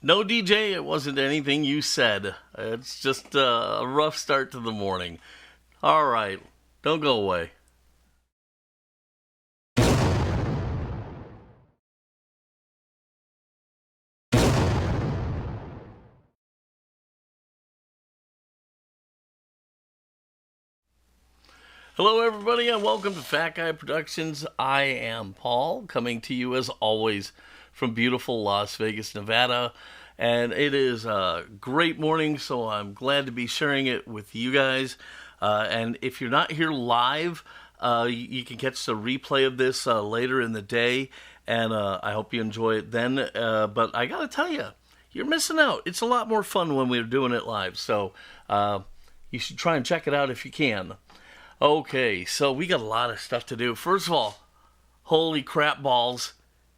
No, DJ, it wasn't anything you said. It's just a rough start to the morning. All right, don't go away. Hello, everybody, and welcome to Fat Guy Productions. I am Paul, coming to you as always from beautiful Las Vegas, Nevada. And it is a great morning, so I'm glad to be sharing it with you guys. And if you're not here live, you can catch the replay of this later in the day, and I hope you enjoy it then. But I gotta tell you, you're missing out. It's a lot more fun when we're doing it live, so you should try and check it out if you can. Okay, so we got a lot of stuff to do. First of all, holy crap balls,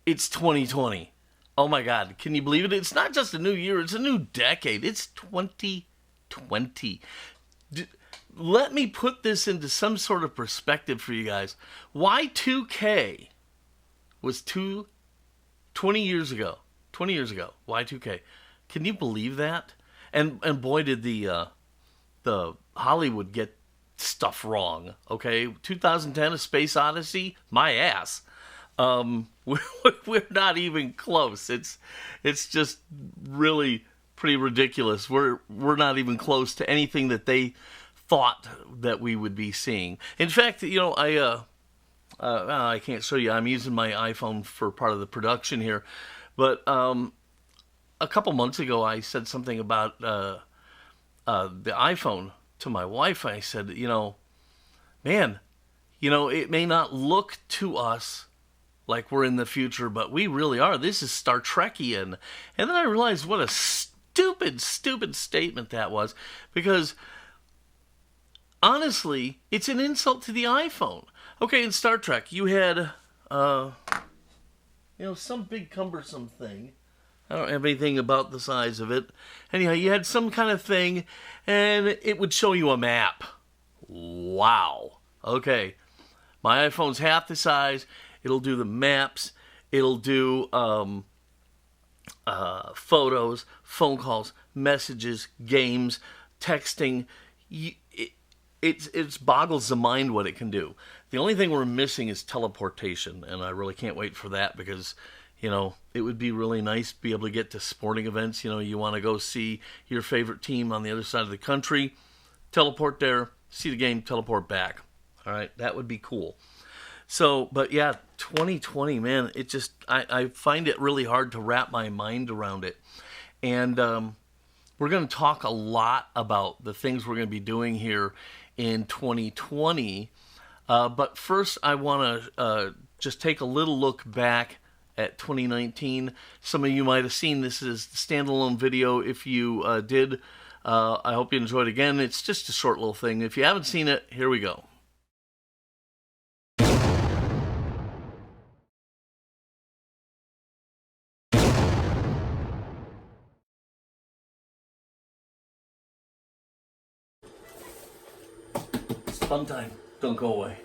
it's 2020. Oh my God, can you believe it? It's not just a new year, it's a new decade. It's 2020. Let me put this into some sort of perspective for you guys. Y2K was 20 years ago. 20 years ago, Y2K. Can you believe that? And boy, did the Hollywood get stuff wrong. Okay, 2010: A Space Odyssey, my ass. We're not even close. It's just really pretty ridiculous. We're not even close to anything that they thought that we would be seeing. In fact, I can't show you. I'm using my iPhone for part of the production here, but a couple months ago I said something about the iPhone to my wife. I said, man, it may not look to us like we're in the future, but we really are. This is Star Trekian. And then I realized what a stupid statement that was, because honestly, it's an insult to the iPhone. Okay, in Star Trek, you had, some big cumbersome thing. I don't have anything about the size of it. Anyhow, you had some kind of thing, and it would show you a map. Wow. Okay. My iPhone's half the size. It'll do the maps. It'll do photos, phone calls, messages, games, texting. It boggles the mind what it can do. The only thing we're missing is teleportation, and I really can't wait for that, because it would be really nice to be able to get to sporting events. You want to go see your favorite team on the other side of the country, teleport there, see the game, teleport back. All right, that would be cool. So, but yeah, 2020, man, I find it really hard to wrap my mind around it. And we're going to talk a lot about the things we're going to be doing here in 2020. But first, I want to just take a little look back at 2019. Some of you might have seen this as the standalone video. If you did, I hope you enjoyed it. Again, it's just a short little thing. If you haven't seen it, here we go. It's fun time. Don't go away.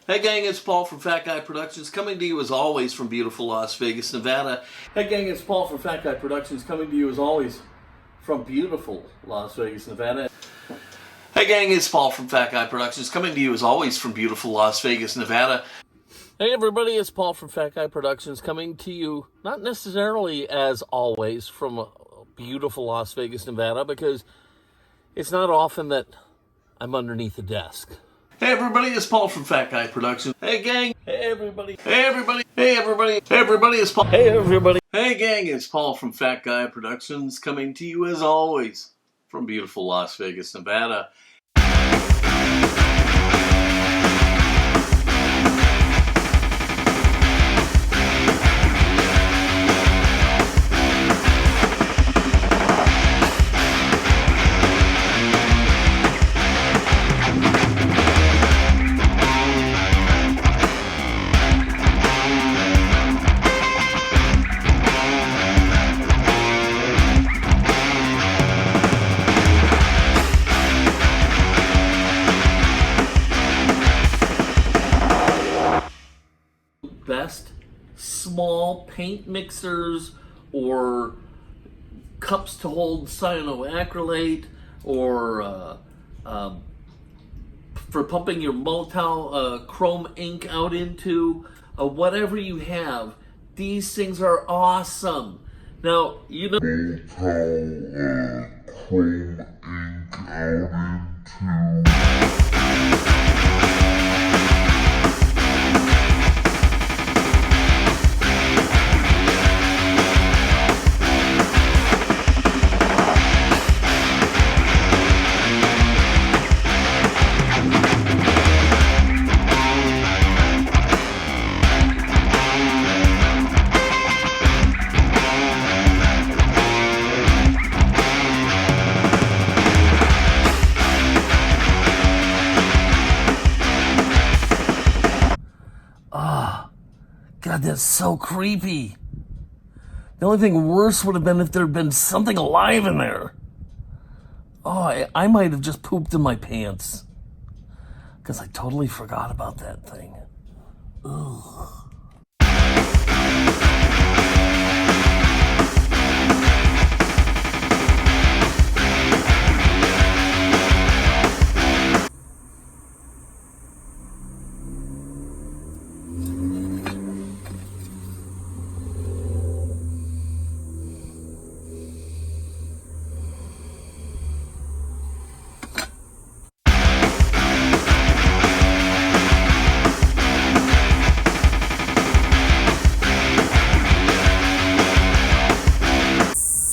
Hey gang, it's Paul from Fat Guy Productions, coming to you as always from beautiful Las Vegas, Nevada. Hey gang, it's Paul from Fat Guy Productions, coming to you as always from beautiful Las Vegas, Nevada. Hey gang, it's Paul from Fat Guy Productions, coming to you as always from beautiful Las Vegas, Nevada. Hey everybody, it's Paul from Fat Guy Productions, coming to you not necessarily as always from beautiful Las Vegas, Nevada, because it's not often that I'm underneath a desk. Hey everybody, it's Paul from Fat Guy Productions. Hey gang. Hey everybody. Hey everybody. Hey everybody. Hey everybody, it's Paul. Hey everybody. Hey gang, it's Paul from Fat Guy Productions, coming to you as always from beautiful Las Vegas, Nevada. Best small paint mixers or cups to hold cyanoacrylate, or for pumping your Motel chrome ink out into, whatever you have. These things are awesome. Now, you know, Motel chrome ink out into. God, that's so creepy. The only thing worse would have been if there had been something alive in there. Oh, I might have just pooped in my pants. Because I totally forgot about that thing. Ugh.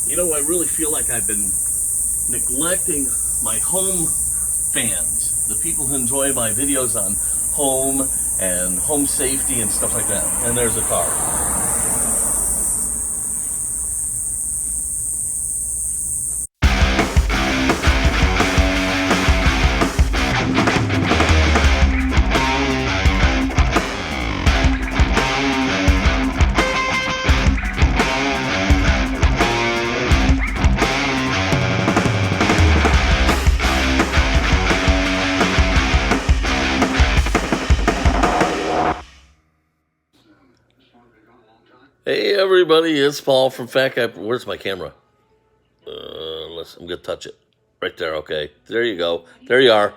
You know, I really feel like I've been neglecting my home fans, the people who enjoy my videos on home and home safety and stuff like that. And there's a car. Hey everybody, it's Paul from Fat Guy. Where's my camera? I'm gonna touch it. Right there, okay. There you go. There you are.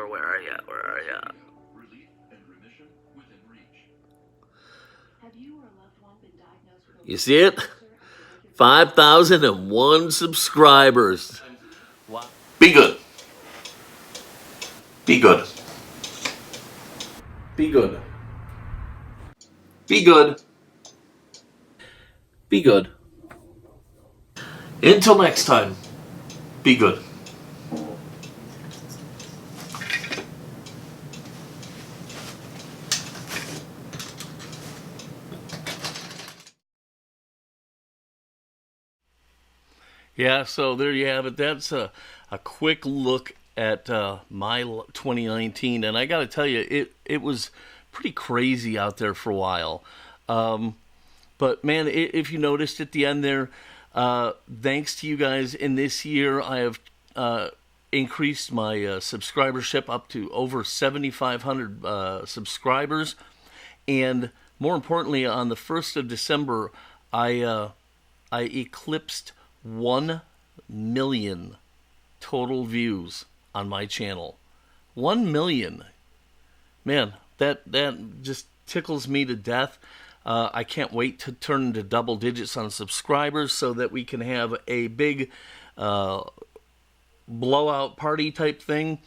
Where are ya? Where are ya? You see it? 5,001 subscribers. Be good. Be good. Be good. Be good. Be good. Until next time, be good. Yeah, so there you have it. That's a quick look at my 2019, and I got to tell you, it was pretty crazy out there for a while. But man, if you noticed at the end there, thanks to you guys in this year, I have increased my subscribership up to over 7,500 subscribers, and more importantly, on the 1st of December, I eclipsed 1 million total views on my channel. 1 million. Man, that just tickles me to death. I can't wait to turn into double digits on subscribers so that we can have a big blowout party type thing.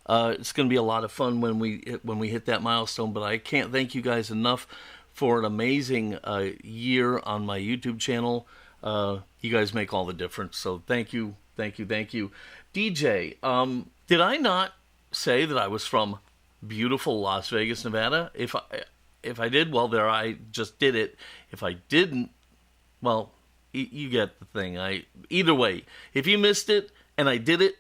It's going to be a lot of fun when we hit that milestone, but I can't thank you guys enough for an amazing year on my YouTube channel. You guys make all the difference, so thank you, thank you, thank you. DJ, did I not say that I was from beautiful Las Vegas, Nevada? if I did, well, there, I just did it. If I didn't, well, you get the thing. Either way, if you missed it and I did it,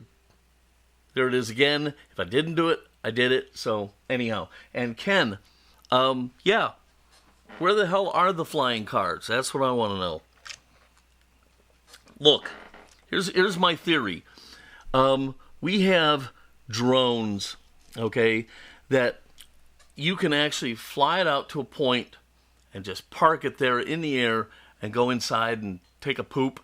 there it is again. If I didn't do it, I did it. So anyhow, and Ken, yeah, where the hell are the flying cards? That's what I want to know. Look, here's my theory. We have drones, okay, that you can actually fly it out to a point and just park it there in the air and go inside and take a poop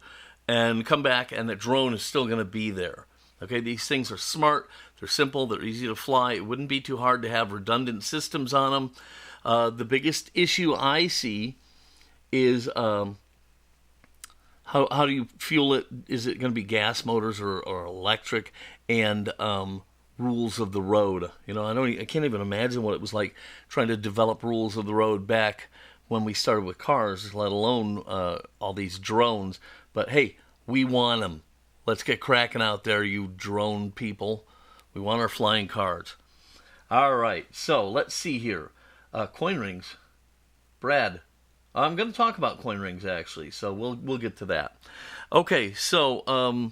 and come back, and the drone is still going to be there. Okay, these things are smart, they're simple, they're easy to fly. It wouldn't be too hard to have redundant systems on them. The biggest issue I see is how do you fuel it? Is it going to be gas motors or electric? And rules of the road. You know, I can't even imagine what it was like trying to develop rules of the road back when we started with cars, let alone all these drones. But hey, we want them. Let's get cracking out there, you drone people. We want our flying cars. All right, so let's see here. Coin rings. Brad, I'm going to talk about coin rings, actually, so we'll get to that. Okay, so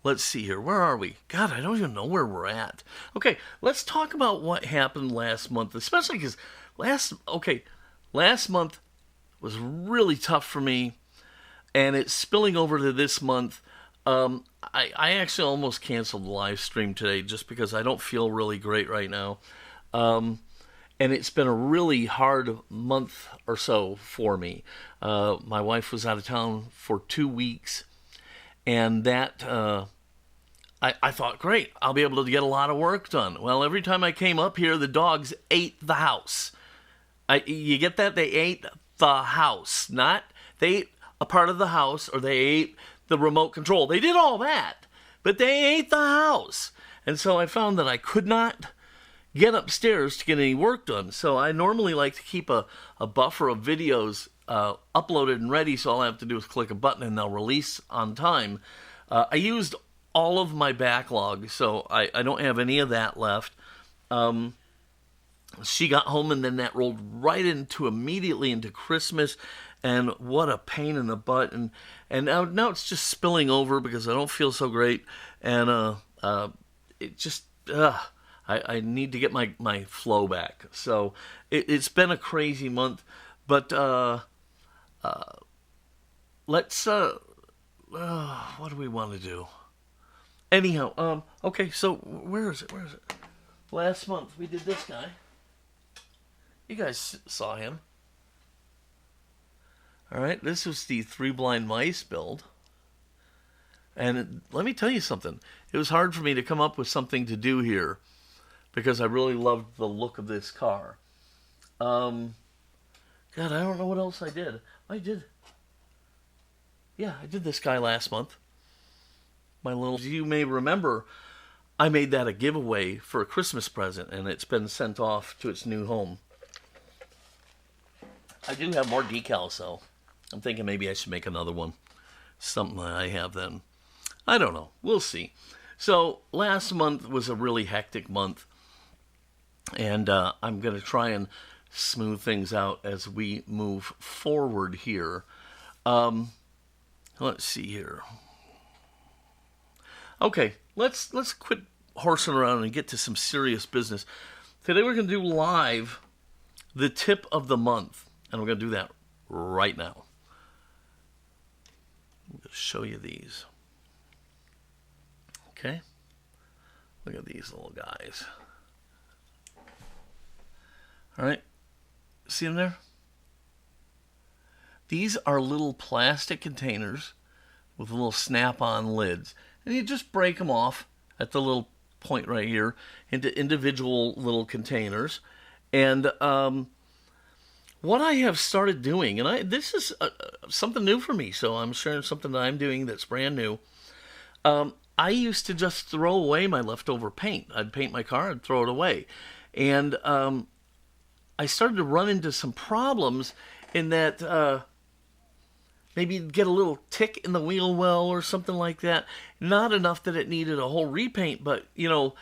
let's see here. Where are we? God, I don't even know where we're at. Okay, let's talk about what happened last month, especially because last month was really tough for me, and it's spilling over to this month. I actually almost canceled the live stream today just because I don't feel really great right now. And it's been a really hard month or so for me. My wife was out of town for 2 weeks, and that I thought, great, I'll be able to get a lot of work done. Well, every time I came up here, the dogs ate the house. You get that? They ate the house. Not they ate a part of the house, or they ate the remote control. They did all that, but they ate the house. And so I found that I could not get upstairs to get any work done. So I normally like to keep a buffer of videos uploaded and ready, so all I have to do is click a button and they'll release on time. I used all of my backlog, so I don't have any of that left. She got home, and then that rolled right immediately into Christmas, and what a pain in the butt. And now it's just spilling over because I don't feel so great, and it just I need to get my flow back. So it's been a crazy month, but let's what do we want to do? Anyhow, okay, so where is it? Last month we did this guy. You guys saw him. All right, this was the 3 Blind Mice build. And let me tell you something. It was hard for me to come up with something to do here because I really loved the look of this car. God, I don't know what else I did. I did this guy last month. You may remember, I made that a giveaway for a Christmas present, and it's been sent off to its new home. I do have more decals, though. I'm thinking maybe I should make another one. Something that I have then. I don't know. We'll see. So last month was a really hectic month, and I'm going to try and smooth things out as we move forward here. Let's see here. Okay, let's quit horsing around and get to some serious business. Today we're going to do live the tip of the month, and we're going to do that right now. I'm going to show you these. Okay, look at these little guys. All right, see them there? These are little plastic containers with little snap-on lids. And you just break them off at the little point right here into individual little containers. And what I have started doing, and this is something new for me, so I'm sharing something that I'm doing that's brand new. I used to just throw away my leftover paint. I'd paint my car and throw it away. And I started to run into some problems in that maybe get a little tick in the wheel well or something like that. Not enough that it needed a whole repaint, but, you know,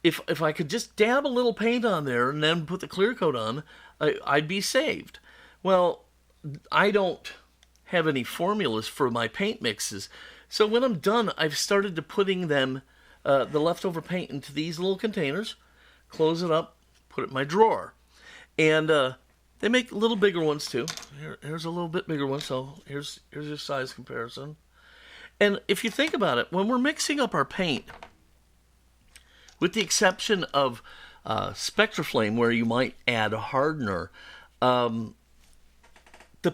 if I could just dab a little paint on there and then put the clear coat on, I'd be saved. Well, I don't have any formulas for my paint mixes. So when I'm done, I've started to putting them, the leftover paint, into these little containers, close it up, put it in my drawer. And they make little bigger ones too. Here's a little bit bigger one, so here's your size comparison. And if you think about it, when we're mixing up our paint, with the exception of Spectraflame, where you might add a hardener, the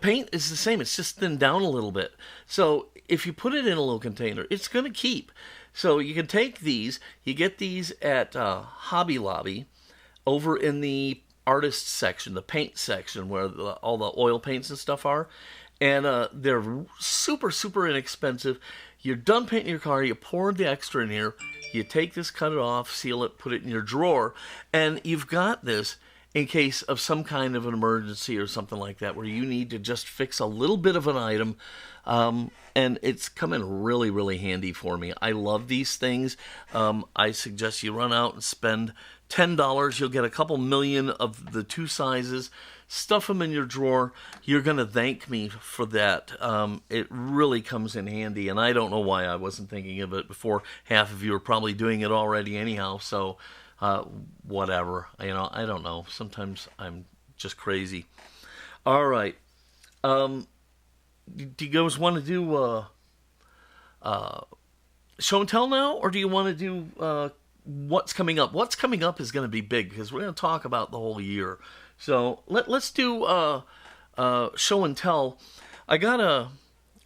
paint is the same. It's just thinned down a little bit. So if you put it in a little container, it's going to keep. So you can take these. You get these at Hobby Lobby over in the artist section, the paint section, where all the oil paints and stuff are. And they're super, super inexpensive. You're done painting your car. You pour the extra in here. You take this, cut it off, seal it, put it in your drawer. And you've got this in case of some kind of an emergency or something like that, where you need to just fix a little bit of an item. And it's come in really, really handy for me. I love these things. I suggest you run out and spend $10. You'll get a couple million of the two sizes. Stuff them in your drawer. You're going to thank me for that. It really comes in handy, and I don't know why I wasn't thinking of it before. Half of you are probably doing it already anyhow, so whatever. I don't know. Sometimes I'm just crazy. All right. Do you guys want to do show and tell now, or do you want to do what's coming up? What's coming up is going to be big, because we're going to talk about the whole year. So let's do show and tell. I got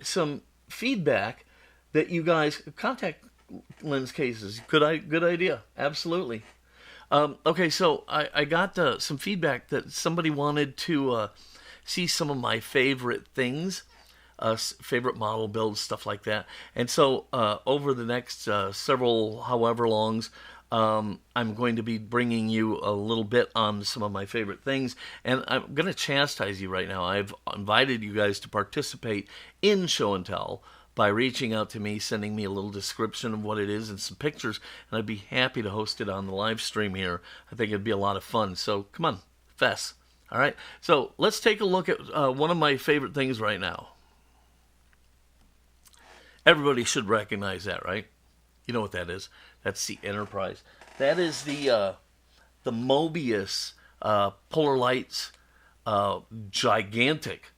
some feedback that you guys, contact lens cases. Good idea. Absolutely. Okay, so I got some feedback that somebody wanted to see some of my favorite things, favorite model builds, stuff like that. And so over the next several however longs, I'm going to be bringing you a little bit on some of my favorite things, and I'm going to chastise you right now. I've invited you guys to participate in show and tell by reaching out to me, sending me a little description of what it is and some pictures, and I'd be happy to host it on the live stream here. I think it'd be a lot of fun. So come on, fess. All right, so let's take a look at one of my favorite things right now. Everybody should recognize that, right? You know what that is. That's the Enterprise. That is the Mobius Polar Lights gigantic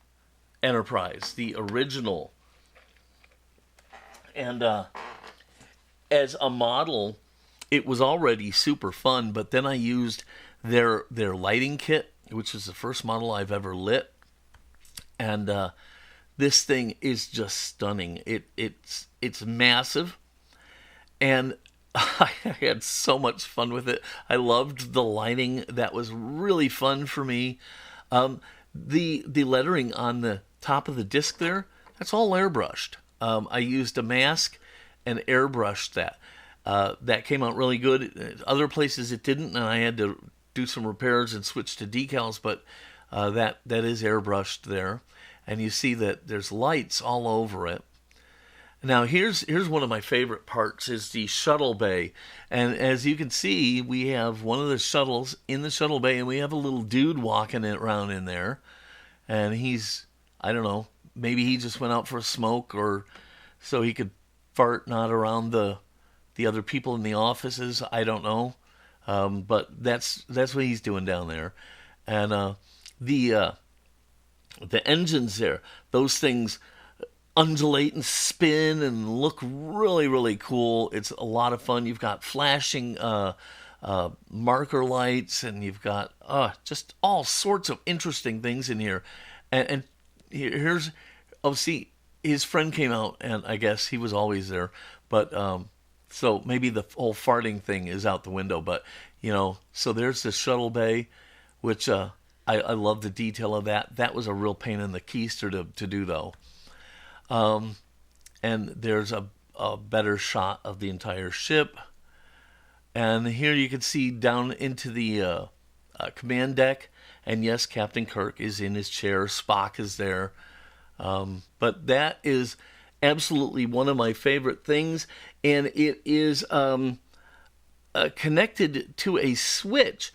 Enterprise, the original. And as a model, it was already super fun, but then I used their lighting kit, which is the first model I've ever lit. And this thing is just stunning. It's massive. And I had so much fun with it. I loved the lighting. That was really fun for me. The lettering on the top of the disc there, that's all airbrushed. I used a mask and airbrushed that. That came out really good. Other places it didn't, and I had to do some repairs and switch to decals, but that is airbrushed there. And you see that there's lights all over it. Now here's one of my favorite parts, is the shuttle bay. And as you can see, we have one of the shuttles in the shuttle bay, and we have a little dude walking around in there. And he's, I don't know, maybe he just went out for a smoke, or so he could fart not around the other people in the offices. I don't know. But that's what he's doing down there. And the engines there, those things undulate and spin and look really, really cool. It's a lot of fun. You've got flashing marker lights, and you've got just all sorts of interesting things in here. And here's, see, his friend came out, and I guess he was always there. But so maybe the whole farting thing is out the window. But, so there's the shuttle bay, which I love the detail of that. That was a real pain in the keister to do, though. And there's a better shot of the entire ship. And here you can see down into the command deck. And yes, Captain Kirk is in his chair. Spock is there. But that is absolutely one of my favorite things. And it is connected to a switch.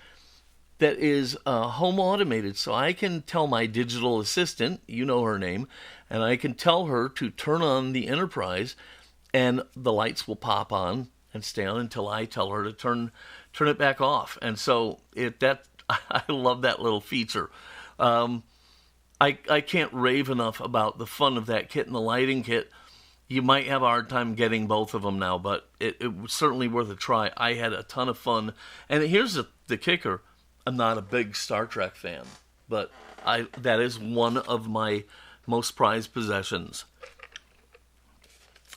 that is home automated. So I can tell my digital assistant, you know her name, and I can tell her to turn on the Enterprise, and the lights will pop on and stay on until I tell her to turn it back off. And so I love that little feature. I can't rave enough about the fun of that kit and the lighting kit. You might have a hard time getting both of them now, but it was certainly worth a try. I had a ton of fun. And here's the kicker. I'm not a big Star Trek fan, but that is one of my most prized possessions.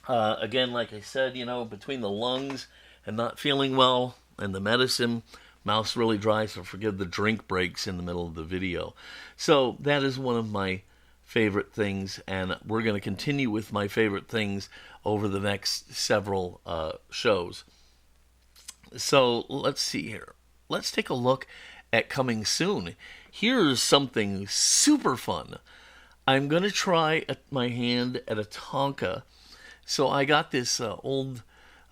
Again, like I said, between the lungs and not feeling well and the medicine, mouth's really dry, so forgive the drink breaks in the middle of the video. So that is one of my favorite things, and we're going to continue with my favorite things over the next several shows. So let's see here. Let's take a look at coming soon. Here's something super fun. I'm going to try my hand at a Tonka. So I got this old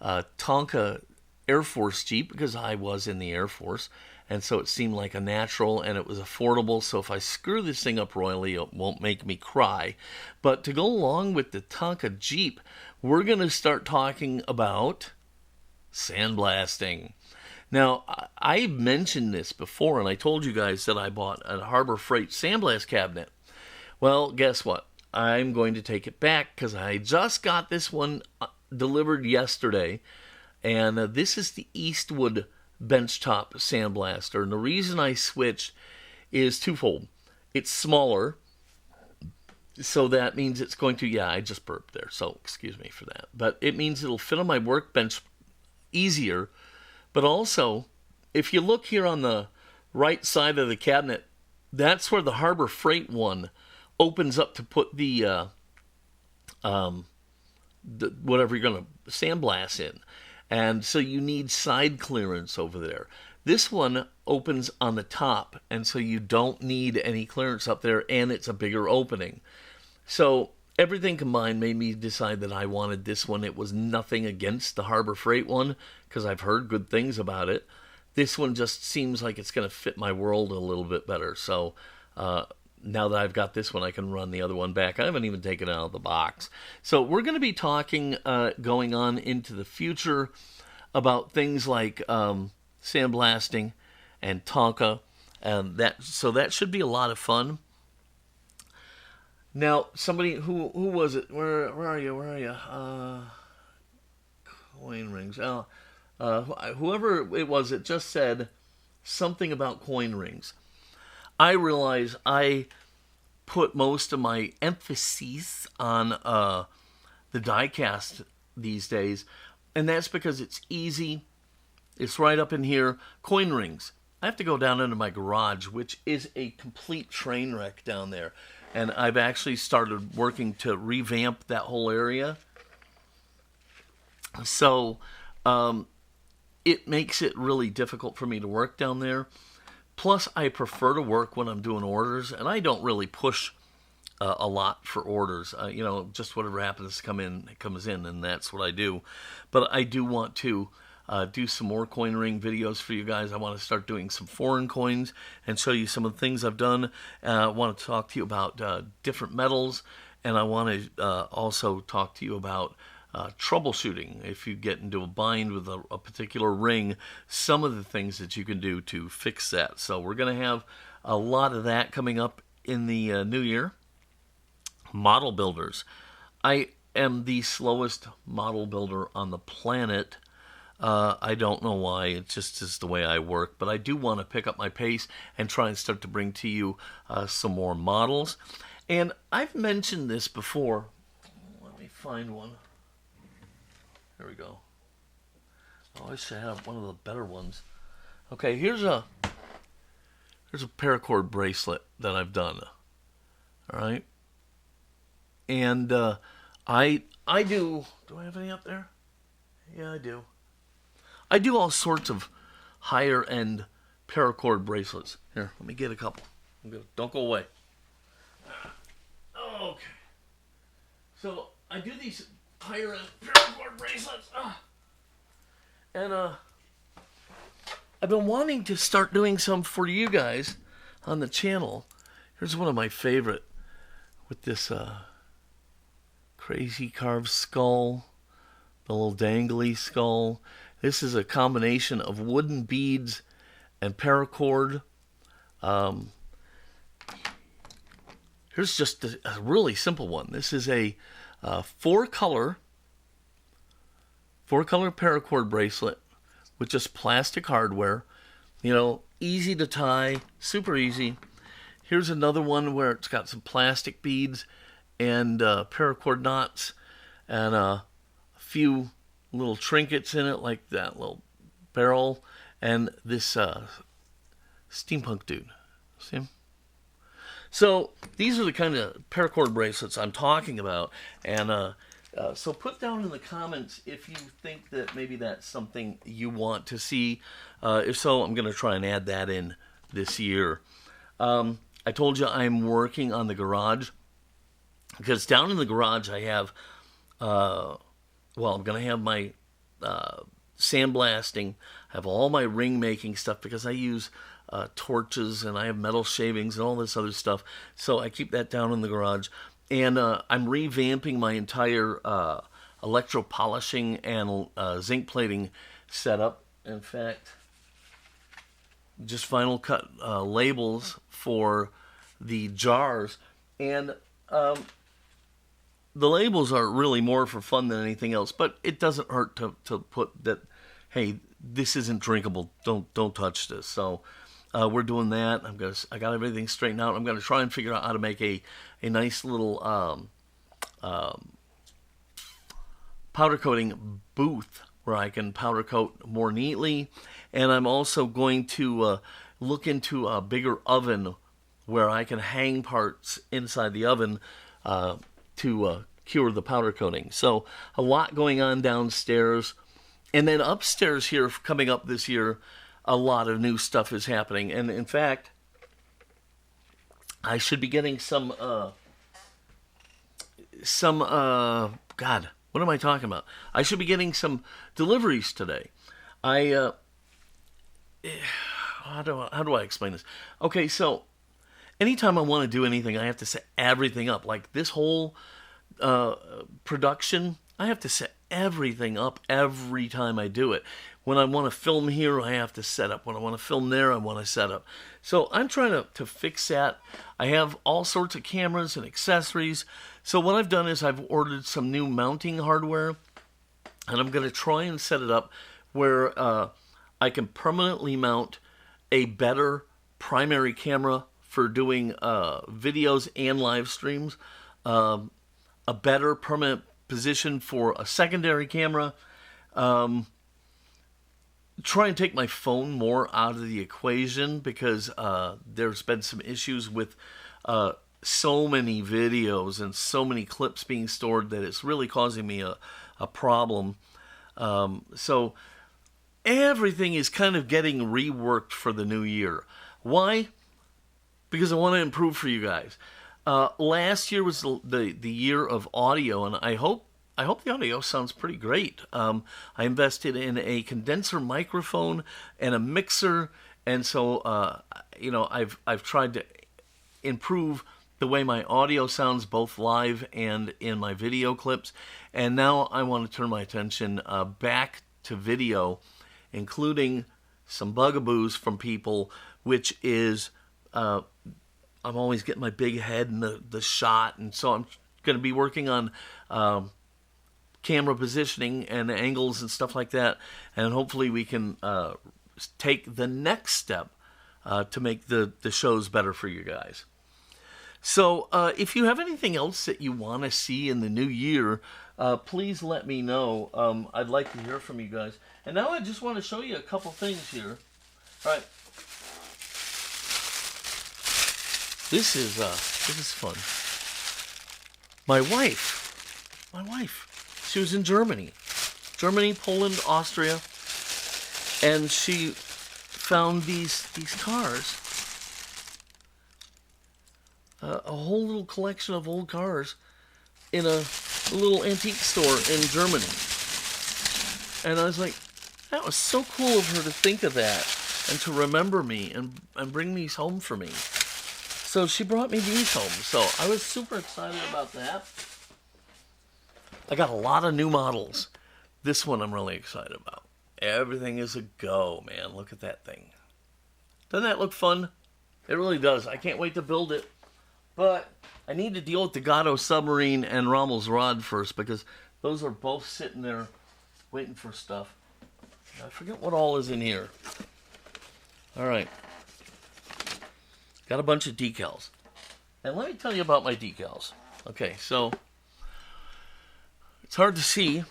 Tonka Air Force Jeep because I was in the Air Force, and so it seemed like a natural, and it was affordable. So if I screw this thing up royally, it won't make me cry. But to go along with the Tonka Jeep, we're going to start talking about sandblasting. Now, I mentioned this before, and I told you guys that I bought a Harbor Freight sandblast cabinet. Well, guess what? I'm going to take it back because I just got this one delivered yesterday. And this is the Eastwood benchtop sandblaster. And the reason I switched is twofold. It's smaller, so that means it's going to, I just burped there, so excuse me for that. But it means it'll fit on my workbench easier. But also, if you look here on the right side of the cabinet, that's where the Harbor Freight one opens up to put the whatever you're going to sandblast in. And so you need side clearance over there. This one opens on the top, and so you don't need any clearance up there, and it's a bigger opening. So everything combined made me decide that I wanted this one. It was nothing against the Harbor Freight one, because I've heard good things about it. This one just seems like it's going to fit my world a little bit better. So now that I've got this one, I can run the other one back. I haven't even taken it out of the box. So we're going to be talking going on into the future about things like sandblasting and Tonka, and so that should be a lot of fun. Now, somebody who was it? Where are you? Coin rings. Whoever it was, it just said something about coin rings. I realize I put most of my emphasis on the die-cast these days, and that's because it's easy. It's right up in here. Coin rings. I have to go down into my garage, which is a complete train wreck down there, and I've actually started working to revamp that whole area. So it makes it really difficult for me to work down there. Plus, I prefer to work when I'm doing orders, and I don't really push a lot for orders. Just whatever happens to come in, it comes in, and that's what I do. But I do want to do some more coin ring videos for you guys. I want to start doing some foreign coins and show you some of the things I've done. I want to talk to you about different metals, and I want to also talk to you about troubleshooting. If you get into a bind with a particular ring, some of the things that you can do to fix that. So we're going to have a lot of that coming up in the new year. Model builders. I am the slowest model builder on the planet. I don't know why. It just is the way I work. But I do want to pick up my pace and try and start to bring to you some more models. And I've mentioned this before. Let me find one. There we go. Oh, I should have one of the better ones. Okay, here's a paracord bracelet that I've done. All right, and I do. Do I have any up there? Yeah, I do. I do all sorts of higher end paracord bracelets. Here, let me get a couple. Don't go away. Okay. So I do these higher end paracord bracelets. And I've been wanting to start doing some for you guys on the channel. Here's one of my favorite with this crazy carved skull, the little dangly skull. This is a combination of wooden beads and paracord. Here's just a really simple one. This is a four-color paracord bracelet with just plastic hardware. You know, easy to tie, super easy. Here's another one where it's got some plastic beads and paracord knots and a few little trinkets in it, like that little barrel and this steampunk dude. See him? So these are the kind of paracord bracelets I'm talking about, and so put down in the comments if you think that maybe that's something you want to see. If so, I'm going to try and add that in this year. I told you I'm working on the garage, because down in the garage I have, I'm going to have my sandblasting, I have all my ring making stuff, because I use torches and I have metal shavings and all this other stuff. So I keep that down in the garage. And I'm revamping my entire electro polishing and zinc plating setup. In fact, just final cut labels for the jars. And the labels are really more for fun than anything else, but it doesn't hurt to put that, hey, this isn't drinkable. Don't touch this. So we're doing that. I got everything straightened out. I'm gonna try and figure out how to make a nice little powder coating booth where I can powder coat more neatly. And I'm also going to look into a bigger oven where I can hang parts inside the oven to cure the powder coating. So a lot going on downstairs. And then upstairs here, coming up this year, a lot of new stuff is happening. And in fact, I should be getting some God, what am I talking about? I should be getting some deliveries today. How do I explain this? Okay, so anytime I want to do anything, I have to set everything up. Like this whole production, I have to set everything up every time I do it. When I want to film here, I have to set up. When I want to film there, I want to set up. So I'm trying to fix that. I have all sorts of cameras and accessories. So what I've done is I've ordered some new mounting hardware, and I'm going to try and set it up where I can permanently mount a better primary camera for doing videos and live streams, a better permanent position for a secondary camera, try and take my phone more out of the equation, because there's been some issues with so many videos and so many clips being stored that it's really causing me a problem. So everything is kind of getting reworked for the new year. Why? Because I want to improve for you guys. Last year was the year of audio, and I hope the audio sounds pretty great. I invested in a condenser microphone and a mixer, and so I've tried to improve the way my audio sounds both live and in my video clips. And now I want to turn my attention back to video, including some bugaboos from people, which is I'm always getting my big head in the shot, and so I'm going to be working on camera positioning and angles and stuff like that, and hopefully we can take the next step to make the shows better for you guys. So if you have anything else that you want to see in the new year, please let me know. I'd like to hear from you guys. And now I just want to show you a couple things here. All right. This is fun. My wife, she was in Germany, Poland, Austria, and she found these cars, a whole little collection of old cars in a little antique store in Germany. And I was like, that was so cool of her to think of that. and to remember me and bring these home for me. So she brought me these home. So I was super excited about that. I got a lot of new models. This one I'm really excited about. Everything is a go, man. Look at that thing. Doesn't that look fun? It really does. I can't wait to build it. But I need to deal with the Gatto submarine and Rommel's rod first, because those are both sitting there waiting for stuff. I forget what all is in here. All right. Got a bunch of decals. And let me tell you about my decals. Okay, so it's hard to see.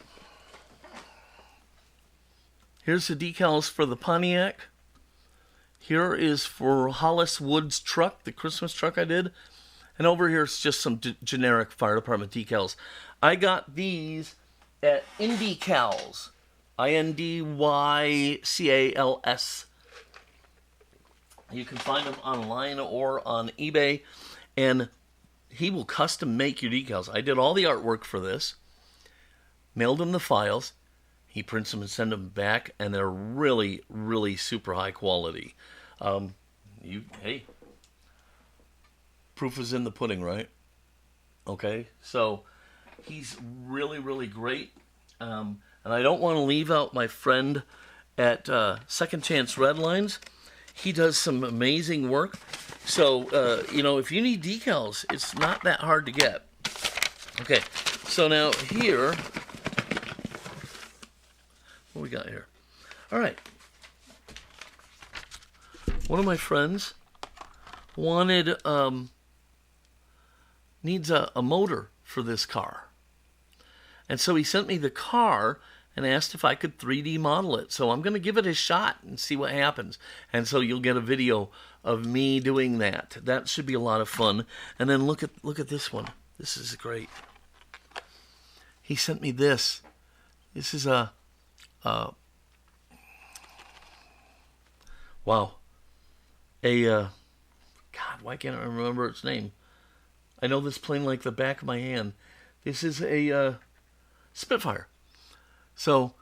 Here's the decals for the Pontiac. Here is for Hollis Wood's truck, the Christmas truck I did. And over here is just some generic fire department decals. I got these at Indycals. INDYCALS. You can find them online or on eBay. And he will custom make your decals. I did all the artwork for this. Mailed him the files. He prints them and sends them back. And they're really, really super high quality. Hey. Proof is in the pudding, right? Okay, so he's really, really great. And I don't want to leave out my friend at Second Chance Redlines. He does some amazing work. So, if you need decals, it's not that hard to get. Okay, so now here, what we got here? All right. One of my friends wanted... needs a motor for this car. And so he sent me the car and asked if I could 3D model it. So I'm going to give it a shot and see what happens. And so you'll get a video of me doing that. That should be a lot of fun. And then look at this one. This is great. He sent me this. This is wow. God, why can't I remember its name? I know this plane like the back of my hand. This is a Spitfire. So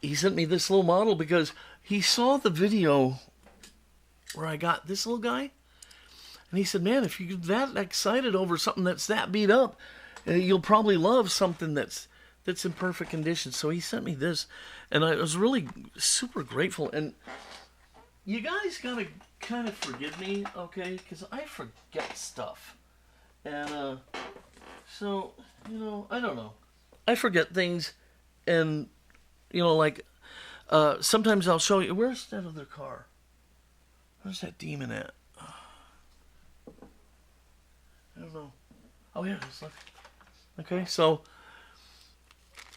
he sent me this little model because he saw the video where I got this little guy. And he said, man, if you're that excited over something that's that beat up, you'll probably love something that's in perfect condition. So he sent me this. And I was really super grateful. And you guys got to kind of forgive me, okay? Because I forget stuff. And, so, I don't know. I forget things, and, sometimes I'll show you. Where's that other car? Where's that demon at? I don't know. Oh, yeah, it's look. Okay, so,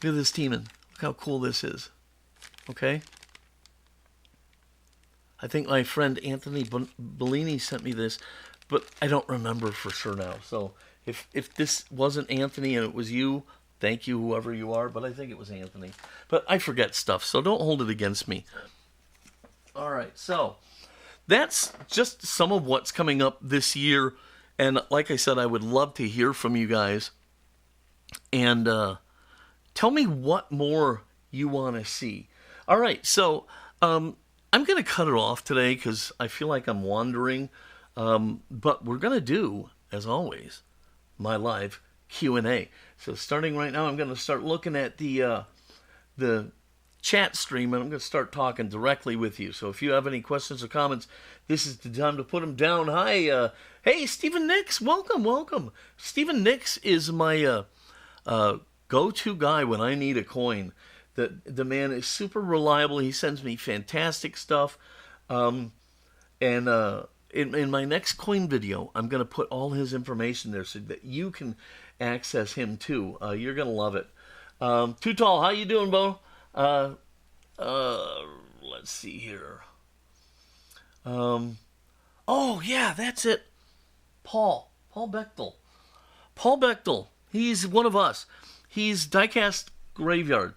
look at this demon. Look how cool this is. Okay? I think my friend Anthony Bellini sent me this, but I don't remember for sure now. So if this wasn't Anthony and it was you, thank you, whoever you are. But I think it was Anthony. But I forget stuff, so don't hold it against me. All right, so that's just some of what's coming up this year. And like I said, I would love to hear from you guys. And tell me what more you want to see. All right, so I'm going to cut it off today because I feel like I'm wandering. But we're going to do, as always, my live Q&A. So starting right now, I'm going to start looking at the chat stream, and I'm going to start talking directly with you. So if you have any questions or comments, this is the time to put them down. Hi, hey, Stephen Nix, welcome. Stephen Nix is my go-to guy when I need a coin. The man is super reliable. He sends me fantastic stuff. In my next coin video, I'm going to put all his information there so that you can access him too. You're going to love it. Too Tall, how you doing, Bo? Let's see here. Oh, yeah, that's it. Paul Bechtel. Paul Bechtel, he's one of us. He's Diecast Graveyard.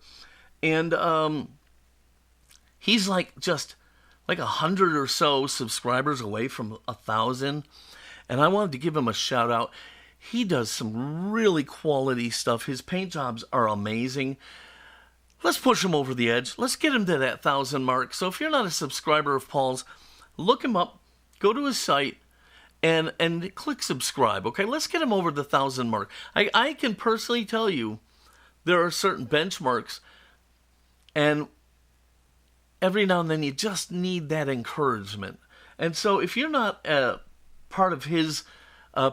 And he's just 100 or so subscribers away from 1,000. And I wanted to give him a shout out. He does some really quality stuff. His paint jobs are amazing. let's push him over the edge. Let's get him to that 1,000 mark. So if you're not a subscriber of Paul's, look him up, go to his site, and click subscribe. Okay, let's get him over the 1,000 mark. I can personally tell you there are certain benchmarks, and every now and then you just need that encouragement. And so if you're not part of his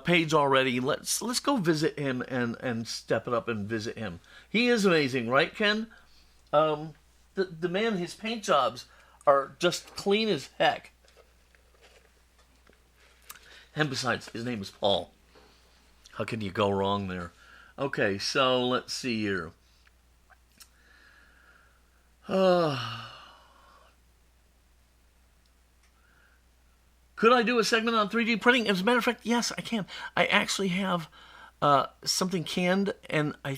page already, let's go visit him and step it up and visit him. He is amazing, right, Ken? The man, his paint jobs are just clean as heck. And besides, his name is Paul. How can you go wrong there? Okay, so let's see here. Could I do a segment on 3D printing? As a matter of fact, yes, I can. I actually have something canned, and I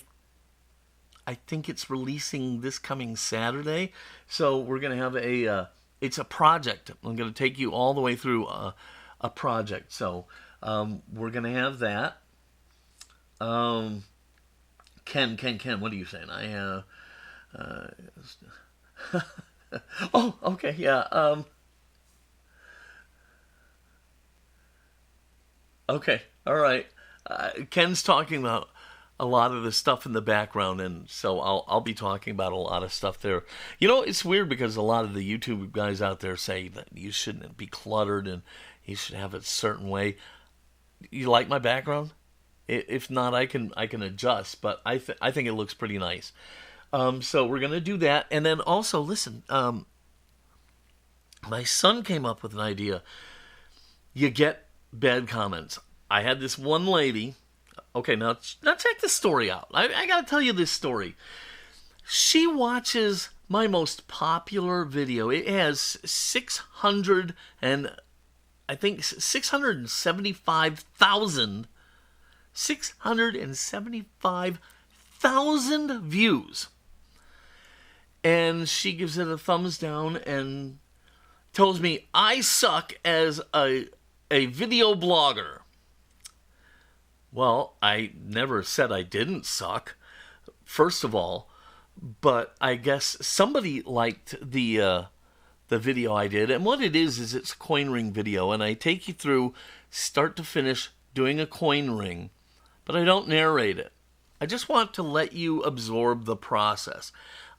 think it's releasing this coming Saturday. So we're going to have it's a project. I'm going to take you all the way through a project. So we're going to have that. Ken, what are you saying? Oh, okay, yeah. Okay, all right. Ken's talking about a lot of the stuff in the background, and so I'll be talking about a lot of stuff there. You know, it's weird because a lot of the YouTube guys out there say that you shouldn't be cluttered and you should have it a certain way. You like my background? If not, I can adjust, but I think it looks pretty nice. So we're gonna do that, and then also listen. My son came up with an idea. You get bad comments. I had this one lady. Okay, now check this story out. I gotta tell you this story. She watches my most popular video. It has 675,000 views. And she gives it a thumbs down and tells me I suck as a video blogger. Well, I never said I didn't suck, first of all, but I guess somebody liked the video I did, and what it is it's a coin ring video, and I take you through start to finish doing a coin ring, but I don't narrate it. I just want to let you absorb the process.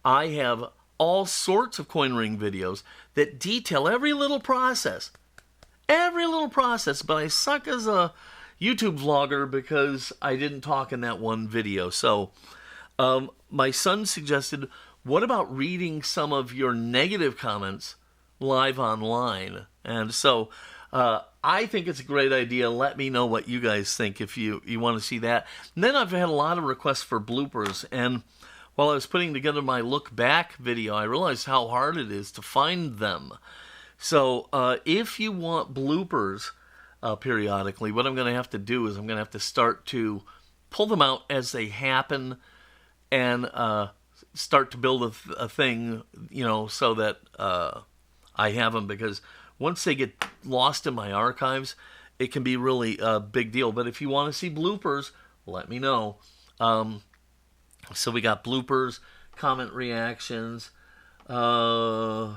I have all sorts of coin ring videos that detail every little process, but I suck as a YouTube vlogger because I didn't talk in that one video. So my son suggested, what about reading some of your negative comments live online? And so I think it's a great idea. Let me know what you guys think if you want to see that. And then I've had a lot of requests for bloopers, and while I was putting together my look back video, I realized how hard it is to find them. So if you want bloopers periodically, what I'm going to have to do is I'm going to have to start to pull them out as they happen and start to build a thing, so that I have them, because once they get lost in my archives, it can be really a big deal. But if you want to see bloopers, let me know. So we got bloopers, comment reactions, we're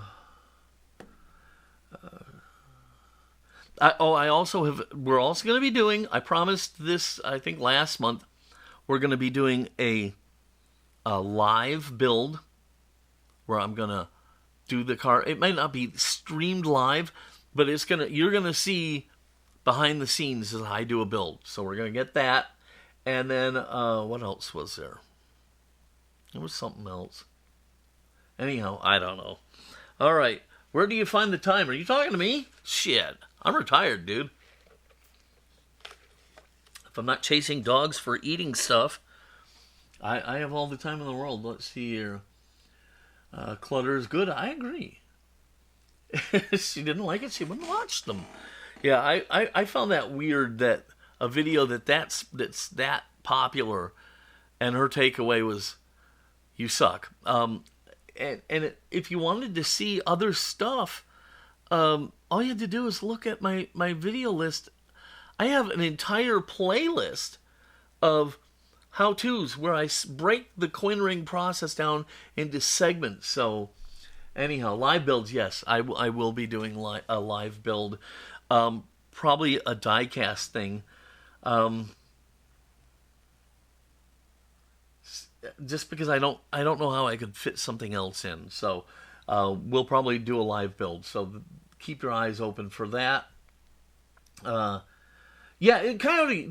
also going to be doing, I promised this, I think last month, we're going to be doing a live build where I'm going to do the car. It might not be streamed live, but you're going to see behind the scenes as I do a build. So we're going to get that. And then, what else was there? There was something else. Anyhow, I don't know. All right. Where do you find the time? Are you talking to me? Shit. I'm retired, dude. If I'm not chasing dogs for eating stuff, I have all the time in the world. Let's see here. Clutter is good. I agree. If she didn't like it, she wouldn't watch them. Yeah, I found that weird that a video that's that popular, and her takeaway was, you suck. If you wanted to see other stuff, all you had to do is look at my video list. I have an entire playlist of how-tos where I break the coin ring process down into segments. So anyhow, live builds, yes, I will be doing a live build. Probably a die-cast thing. Just because I don't know how I could fit something else in. So we'll probably do a live build. So keep your eyes open for that. Yeah, Coyote.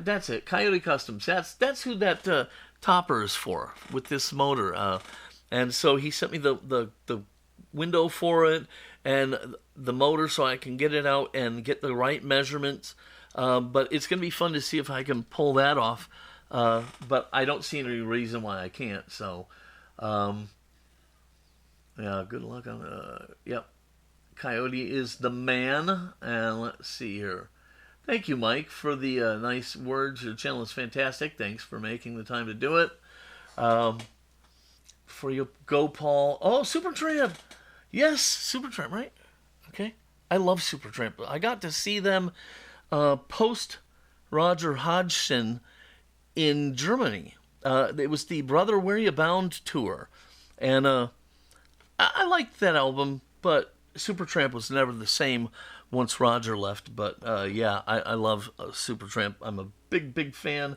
That's it. Coyote Customs. That's who that topper is for with this motor. And so he sent me the window for it and the motor so I can get it out and get the right measurements. But it's going to be fun to see if I can pull that off. But I don't see any reason why I can't. So, yeah, good luck on. Yep, Coyote is the man. And let's see here. Thank you, Mike, for the nice words. Your channel is fantastic. Thanks for making the time to do it. Before you go, Paul. Oh, Supertramp. Yes, Supertramp, right? Okay. I love Supertramp. I got to see them post Roger Hodgson in Germany. It was the Brother Where You Bound tour. And I liked that album, but Supertramp was never the same once Roger left. But yeah, I love Supertramp. I'm a big fan.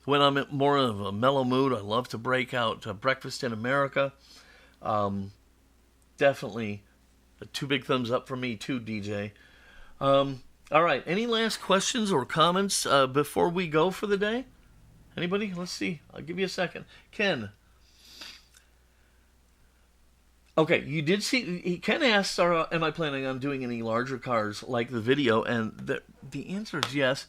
When I'm in more of a mellow mood, I love to break out Breakfast in America. Definitely 2 big thumbs up for me too, DJ. All right, any last questions or comments before we go for the day? Anybody? Let's see. I'll give you a second. Ken. Okay, you did see. Ken asked, "Am I planning on doing any larger cars like the video?" And the answer is yes.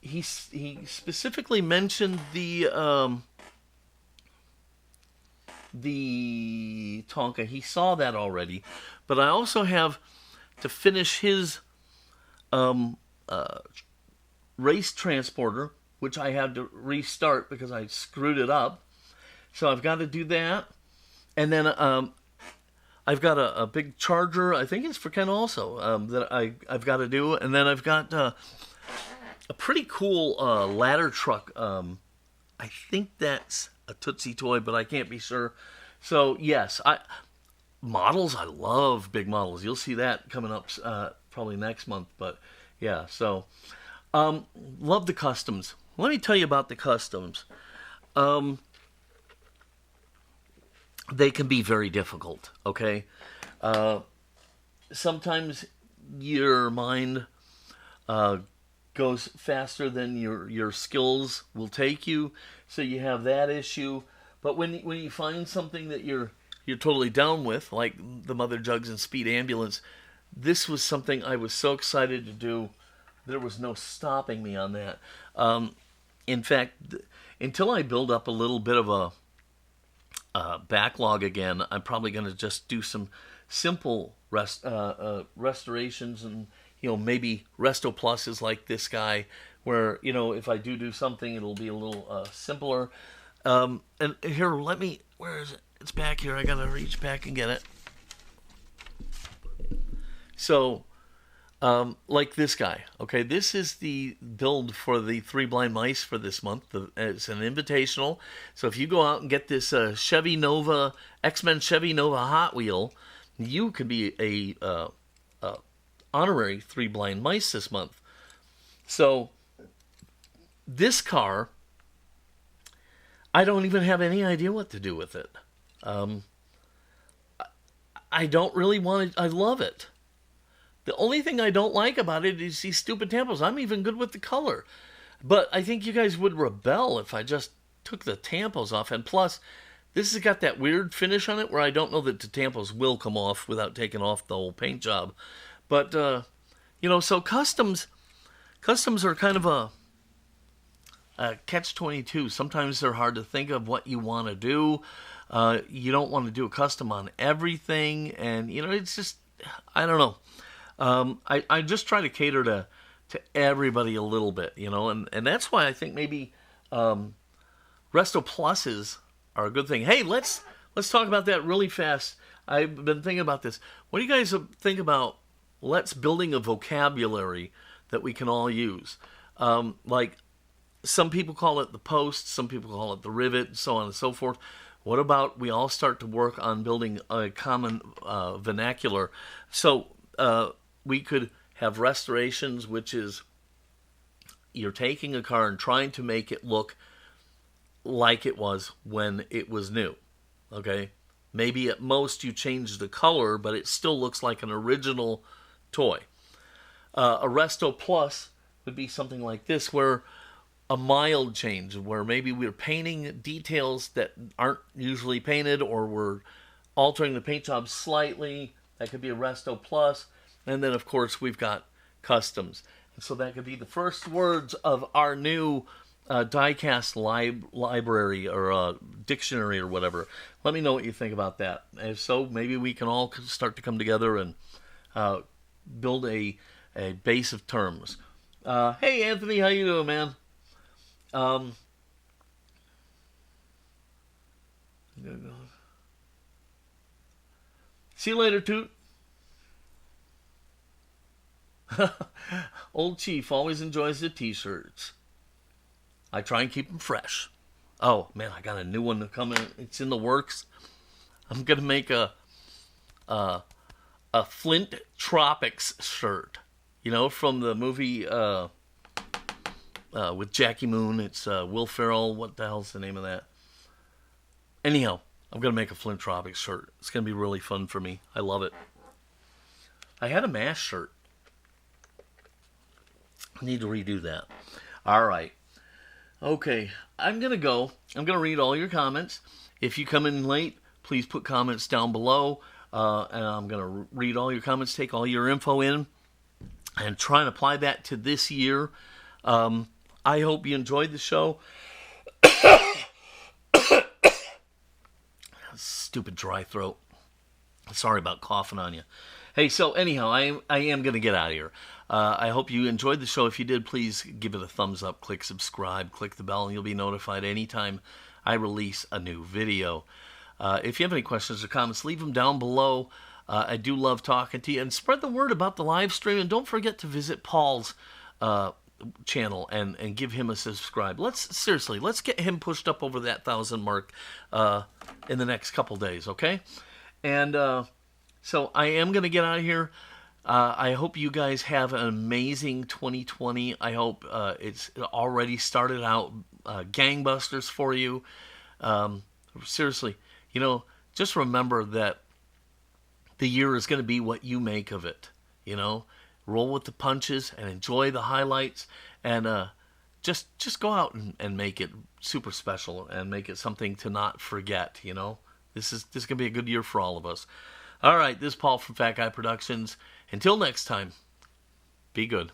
He specifically mentioned the Tonka. He saw that already, but I also have to finish his race transporter, which I had to restart because I screwed it up. So I've got to do that. And then I've got a big charger, I think it's for Ken also, that I've got to do. And then I've got a pretty cool ladder truck. I think that's a Tootsie toy, but I can't be sure. So yes, models, I love big models. You'll see that coming up probably next month. But yeah, so love the customs. Let me tell you about the customs. They can be very difficult, okay? Sometimes your mind goes faster than your skills will take you, so you have that issue. But when you find something that you're totally down with, like the Mother Jugs and Speed Ambulance, this was something I was so excited to do. There was no stopping me on that. In fact, until I build up a little bit of a backlog again, I'm probably going to just do some simple restorations and, maybe Resto Pluses like this guy, where, if I do something, it'll be a little simpler. And here, where is it? It's back here. I got to reach back and get it. So, like this guy, okay? This is the build for the 3 Blind Mice for this month. It's an invitational. So if you go out and get this Chevy Nova, X-Men Chevy Nova Hot Wheel, you could be a honorary 3 Blind Mice this month. So this car, I don't even have any idea what to do with it. I don't really want it. I love it. The only thing I don't like about it is these stupid tampos. I'm even good with the color. But I think you guys would rebel if I just took the tampos off. And plus, this has got that weird finish on it where I don't know that the tampos will come off without taking off the whole paint job. But, so customs are kind of a catch-22. Sometimes they're hard to think of what you want to do. You don't want to do a custom on everything. And, it's just, I don't know. I just try to cater to everybody a little bit, and that's why I think maybe Resto Pluses are a good thing. Hey, let's talk about that really fast. I've been thinking about this. What do you guys think about let's building a vocabulary that we can all use? Like some people call it the post, some people call it the rivet, so on and so forth. What about we all start to work on building a common vernacular? So we could have restorations, which is you're taking a car and trying to make it look like it was when it was new. Okay? Maybe at most you change the color, but it still looks like an original toy. A Resto Plus would be something like this, where a mild change, where maybe we're painting details that aren't usually painted, or we're altering the paint job slightly. That could be a Resto Plus. And then, of course, we've got customs. And so that could be the first words of our new diecast library or dictionary or whatever. Let me know what you think about that. If so, maybe we can all start to come together and build a base of terms. Hey, Anthony, how you doing, man? See you later, Toot. Old Chief always enjoys the t-shirts. I try and keep them fresh. Oh, man, I got a new one to come in. It's in the works. I'm going to make a Flint Tropics shirt. You know, from the movie with Jackie Moon. It's Will Ferrell. What the hell's the name of that? Anyhow, I'm going to make a Flint Tropics shirt. It's going to be really fun for me. I love it. I had a MASH shirt. I need to redo that. All right. Okay, I'm going to go. I'm going to read all your comments. If you come in late, please put comments down below. And I'm going to read all your comments, take all your info in, and try and apply that to this year. I hope you enjoyed the show. Stupid dry throat. Sorry about coughing on you. Hey, so anyhow, I am going to get out of here. I hope you enjoyed the show. If you did, please give it a thumbs up, click subscribe, click the bell, and you'll be notified anytime I release a new video. If you have any questions or comments, leave them down below. I do love talking to you. And spread the word about the live stream. And don't forget to visit Paul's channel and give him a subscribe. Let's get him pushed up over that 1,000 mark in the next couple days, okay? And so I am going to get out of here. I hope you guys have an amazing 2020. I hope it's already started out gangbusters for you. Seriously, you know, just remember that the year is going to be what you make of it. You know, roll with the punches and enjoy the highlights, and just go out and make it super special and make it something to not forget. You know, this is going to be a good year for all of us. All right, this is Paul from Fat Guy Productions. Until next time, be good.